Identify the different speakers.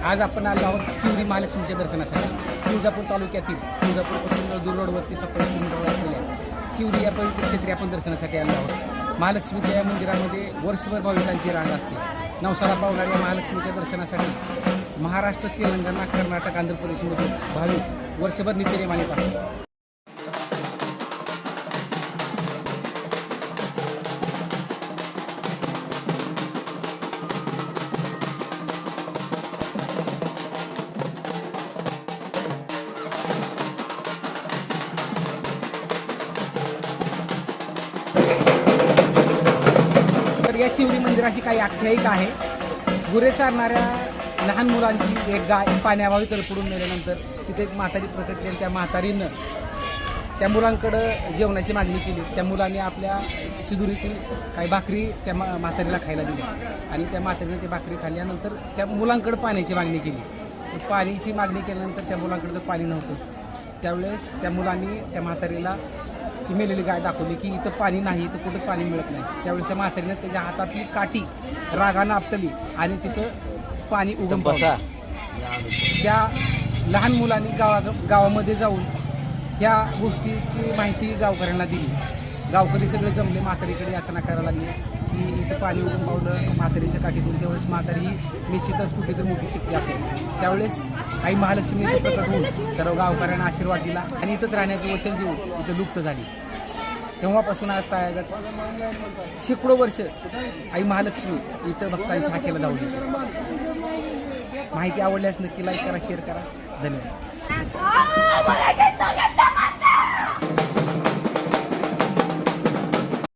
Speaker 1: आज आपण आलो आहोत चिवरी महालक्ष्मीच्या दर्शनासाठी। तुळजापूर तालुक्यातील तुळजापूरपासून दूर रोडवरती 27 किलोमीटरवर असलेल्या चिवरी या पवित्र क्षेत्री आपण दर्शनासाठी आलो आहोत। महालक्ष्मीच्या या मंदिरामध्ये वर्षभर भाविकांची रांग असते। नवसाला पावणाऱ्या महालक्ष्मीच्या दर्शनासाठी महाराष्ट्र, तेलंगणा, कर्नाटक, आंध्र प्रदेशमधून भाविक वर्षभर नित्यनेमाने येत असतात। या चिवरी मंदिराची काही आख्यायिका आहे। गुरे चारणाऱ्या लहान मुलांची एक गाय पाण्याभावी तडफडून मेल्यानंतर तिथे एक म्हातारी प्रकटली आणि त्या म्हातारीनं त्या मुलांकडं जेवणाची मागणी केली। त्या मुलांनी आपल्या शिदुरीतील काही भाकरी त्या म्हातारीला खायला दिल्या आणि त्या म्हातारीने ती भाकरी खाल्ल्यानंतर त्या मुलांकडं पाण्याची मागणी केली। पाण्याची मागणी केल्यानंतर त्या मुलांकडं तर पाणी नव्हतं। त्यावेळेस त्या मुलांनी त्या म्हातारीला ती मेलेली गाय दाखवली की इथं पाणी नाही, इथं कुठंच पाणी मिळत नाही। त्यावेळेस त्या म्हातारीनं त्याच्या हातातली काठी रागानं आपटली आणि तिथं पाणी उगम पावलं। त्या लहान मुलांनी गावामध्ये जाऊन या गोष्टीची माहिती गावकऱ्यांना दिली। गावकरी सगळे जमले, म्हातारीकडे याचना करायला लागले की इथं पाणी उगम पावलं म्हातारीच्या काठीतून। त्यावेळेस म्हातारी ही निश्चितच कुठेतरी मोठी शक्ती असेल। त्यावेळेस आई महालक्ष्मी इथं प्रकट होऊन सर्व गावकऱ्यांना आशीर्वाद दिला आणि इथंच राहण्याचं वचन देऊन इथं लुप्त झाली। तेव्हापासून आज तायगत शेकडो वर्ष आई महालक्ष्मी इथं भक्तांच्या हाकेला धावली। माहिती आवडल्यास नक्की लाईक करा, शेअर करा। धन्यवाद।